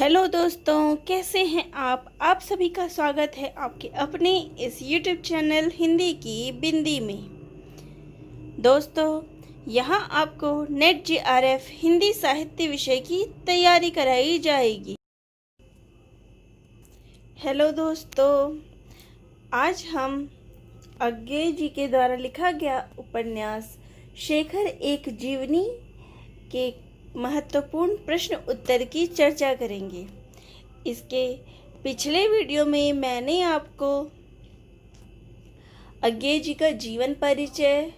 Hello दोस्तों, कैसे हैं आप सभी का स्वागत है आपके अपने इस YouTube चैनल हिंदी की बिंदी में। दोस्तों, यहाँ आपको नेट JRF हिंदी साहित्य विषय की तैयारी कराई जाएगी। हेलो दोस्तों, आज हम अज्ञे जी के द्वारा लिखा गया उपन्यास शेखर एक जीवनी के महत्वपूर्ण प्रश्न उत्तर की चर्चा करेंगे। इसके पिछले वीडियो में मैंने आपको अज्ञे जी का जीवन परिचय,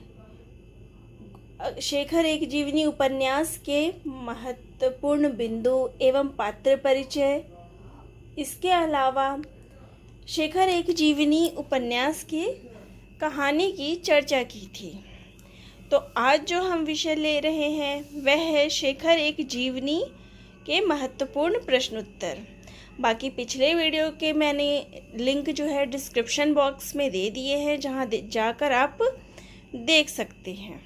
शेखर एक जीवनी उपन्यास के महत्वपूर्ण बिंदु एवं पात्र परिचय, इसके अलावा शेखर एक जीवनी उपन्यास की कहानी की चर्चा की थी। तो आज जो हम विषय ले रहे हैं वह है शेखर एक जीवनी के महत्वपूर्ण प्रश्नोत्तर। बाकी पिछले वीडियो के मैंने लिंक जो है डिस्क्रिप्शन बॉक्स में दे दिए हैं, जहां जाकर आप देख सकते हैं।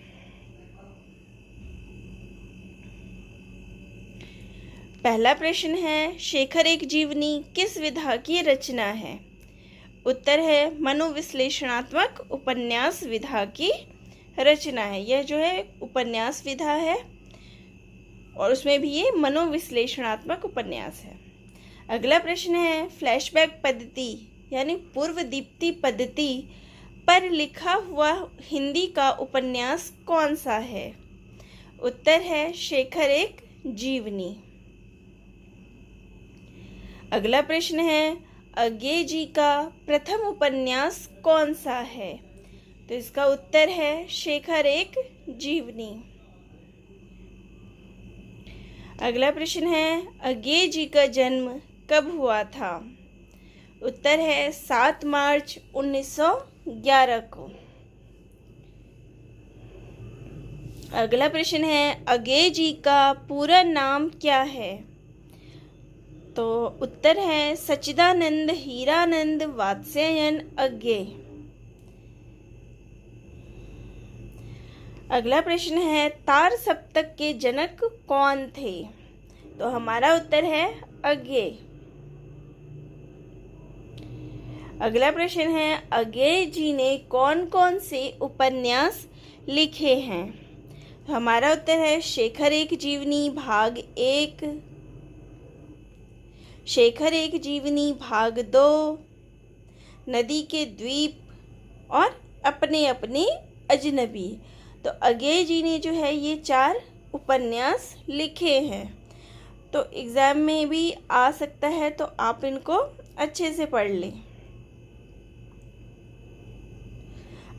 पहला प्रश्न है, शेखर एक जीवनी किस विधा की रचना है? उत्तर है मनोविश्लेषणात्मक उपन्यास विधा की रचना है। यह जो है उपन्यास विधा है और उसमें भी ये मनोविश्लेषणात्मक उपन्यास है। अगला प्रश्न है, फ्लैशबैक पद्धति यानी पूर्व दीप्ति पद्धति पर लिखा हुआ हिंदी का उपन्यास कौन सा है? उत्तर है शेखर एक जीवनी। अगला प्रश्न है, अज्ञे जी का प्रथम उपन्यास कौन सा है? तो इसका उत्तर है शेखर एक जीवनी। अगला प्रश्न है, अज्ञे जी का जन्म कब हुआ था? उत्तर है 7 मार्च 1911 को। अगला प्रश्न है, अज्ञे जी का पूरा नाम क्या है? तो उत्तर है सच्चिदानंद हीरानंद वात्स्यायन अज्ञे। अगला प्रश्न है, तार सप्तक के जनक कौन थे? तो हमारा उत्तर है अज्ञे। अगला प्रश्न है, अज्ञे जी ने कौन कौन से उपन्यास लिखे हैं? हमारा उत्तर है शेखर एक जीवनी भाग 1, शेखर एक जीवनी भाग 2, नदी के द्वीप और अपने अपने अजनबी। तो अज्ञे जी ने जो है ये 4 उपन्यास लिखे हैं। तो एग्ज़ाम में भी आ सकता है, तो आप इनको अच्छे से पढ़ लें।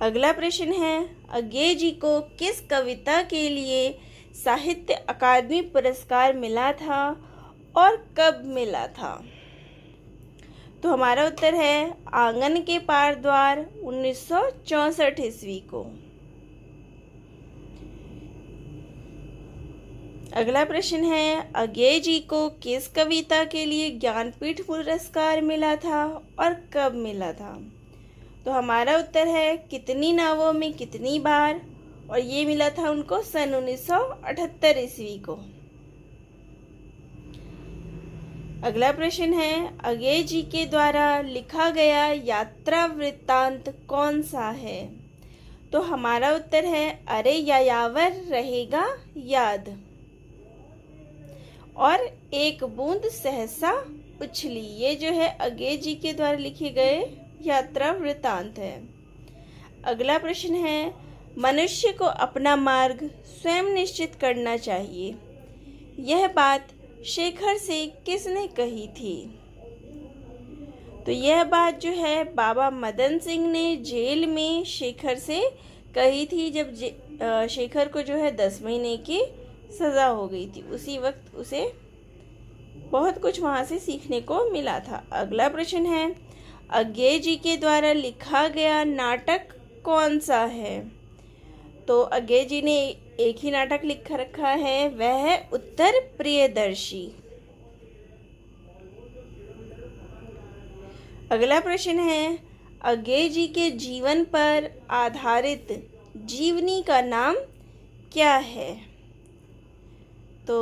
अगला प्रश्न है, अज्ञे जी को किस कविता के लिए साहित्य अकादमी पुरस्कार मिला था और कब मिला था? तो हमारा उत्तर है आंगन के पार द्वार 1964 ईस्वी को। अगला प्रश्न है, अज्ञे जी को किस कविता के लिए ज्ञानपीठ पुरस्कार मिला था और कब मिला था? तो हमारा उत्तर है कितनी नावों में कितनी बार, और ये मिला था उनको सन 1978 ईस्वी को। अगला प्रश्न है, अज्ञे जी के द्वारा लिखा गया यात्रा वृत्तांत कौन सा है? तो हमारा उत्तर है अरे यायावर रहेगा याद और एक बूंद सहसा उछली। ये जो है अज्ञे जी के द्वारा लिखे गए यात्रा वृत्तांत है। अगला प्रश्न है, मनुष्य को अपना मार्ग स्वयं निश्चित करना चाहिए। यह बात शेखर से किसने कही थी? तो यह बात जो है बाबा मदन सिंह ने जेल में शेखर से कही थी, जब शेखर को जो है 10 महीने की सज़ा हो गई थी। उसी वक्त उसे बहुत कुछ वहाँ से सीखने को मिला था। अगला प्रश्न है, अज्ञे जी के द्वारा लिखा गया नाटक कौन सा है? तो अज्ञे जी ने एक ही नाटक लिख रखा है, वह है उत्तर प्रियदर्शी। अगला प्रश्न है, अज्ञे जी के जीवन पर आधारित जीवनी का नाम क्या है? तो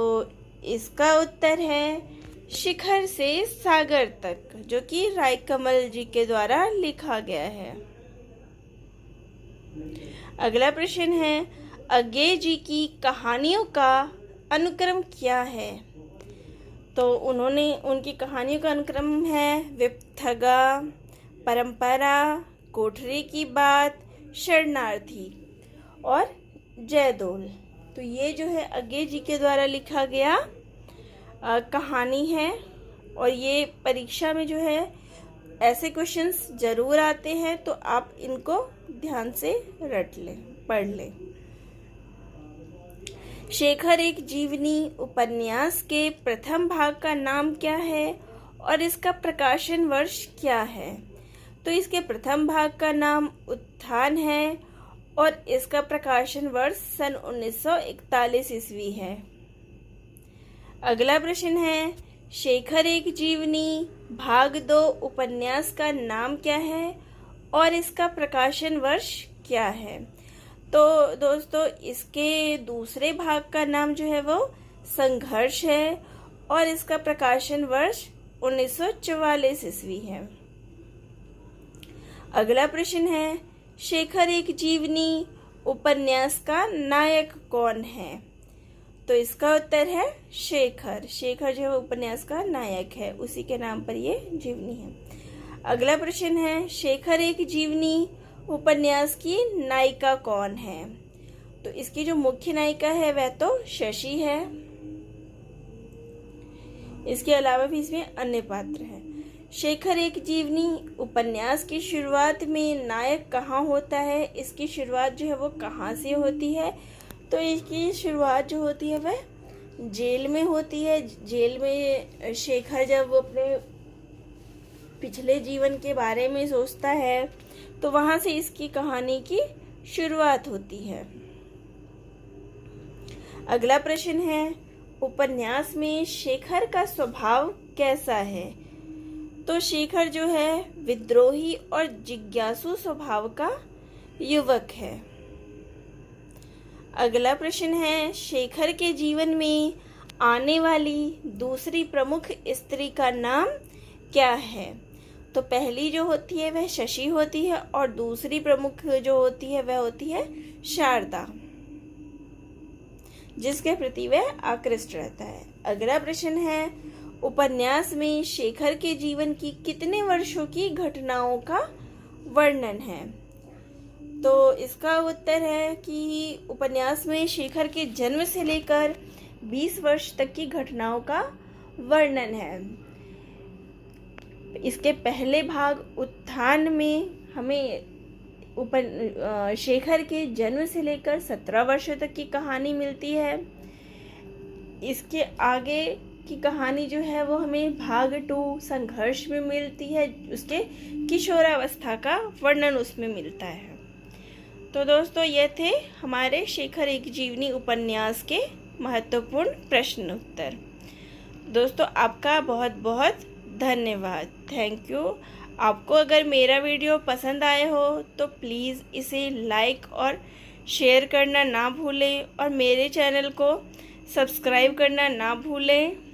इसका उत्तर है शिखर से सागर तक, जो कि रायकमल जी के द्वारा लिखा गया है। अगला प्रश्न है, अज्ञे जी की कहानियों का अनुक्रम क्या है? तो उनकी कहानियों का अनुक्रम है विपथगा, परंपरा, कोठरी की बात, शरणार्थी और जयदोल। तो ये जो है अज्ञे जी के द्वारा लिखा गया कहानी है, और ये परीक्षा में जो है ऐसे क्वेश्चंस जरूर आते हैं, तो आप इनको ध्यान से रट लें, पढ़ लें। शेखर एक जीवनी उपन्यास के प्रथम भाग का नाम क्या है और इसका प्रकाशन वर्ष क्या है? तो इसके प्रथम भाग का नाम उत्थान है और इसका प्रकाशन वर्ष सन 1941 ईस्वी है। अगला प्रश्न है, शेखर एक जीवनी भाग 2 उपन्यास का नाम क्या है और इसका प्रकाशन वर्ष क्या है? तो दोस्तों, इसके दूसरे भाग का नाम जो है वो संघर्ष है और इसका प्रकाशन वर्ष 1944 ईस्वी है। अगला प्रश्न है, शेखर एक जीवनी उपन्यास का नायक कौन है? तो इसका उत्तर है शेखर। शेखर जो है उपन्यास का नायक है, उसी के नाम पर ये जीवनी है। अगला प्रश्न है, शेखर एक जीवनी उपन्यास की नायिका कौन है? तो इसकी जो मुख्य नायिका है वह तो शशि है। इसके अलावा भी इसमें अन्य पात्र हैं। शेखर एक जीवनी उपन्यास की शुरुआत में नायक कहाँ होता है? इसकी शुरुआत जो है वो कहाँ से होती है? तो इसकी शुरुआत जो होती है वह जेल में होती है। जेल में शेखर जब वो अपने पिछले जीवन के बारे में सोचता है, तो वहां से इसकी कहानी की शुरुआत होती है। अगला प्रश्न है, उपन्यास में शेखर का स्वभाव कैसा है? तो शेखर जो है विद्रोही और जिज्ञासु स्वभाव का युवक है। अगला प्रश्न है, शेखर के जीवन में आने वाली दूसरी प्रमुख स्त्री का नाम क्या है? तो पहली जो होती है वह शशि होती है और दूसरी प्रमुख जो होती है वह होती है शारदा, जिसके प्रति वह आकृष्ट रहता है। अगला प्रश्न है, उपन्यास में शेखर के जीवन की कितने वर्षों की घटनाओं का वर्णन है? तो इसका उत्तर है कि उपन्यास में शेखर के जन्म से लेकर 20 वर्ष तक की घटनाओं का वर्णन है। इसके पहले भाग उत्थान में हमें शेखर के जन्म से लेकर 17 वर्षों तक की कहानी मिलती है। इसके आगे की कहानी जो है वो हमें भाग 2 संघर्ष में मिलती है, उसके किशोरावस्था का वर्णन उसमें मिलता है। तो दोस्तों, ये थे हमारे शेखर एक जीवनी उपन्यास के महत्वपूर्ण प्रश्न उत्तर। दोस्तों, आपका बहुत बहुत धन्यवाद। Thank you. आपको अगर मेरा वीडियो पसंद आए हो तो प्लीज़ इसे लाइक और शेयर करना ना भूलें और मेरे चैनल को सब्सक्राइब करना ना भूलें।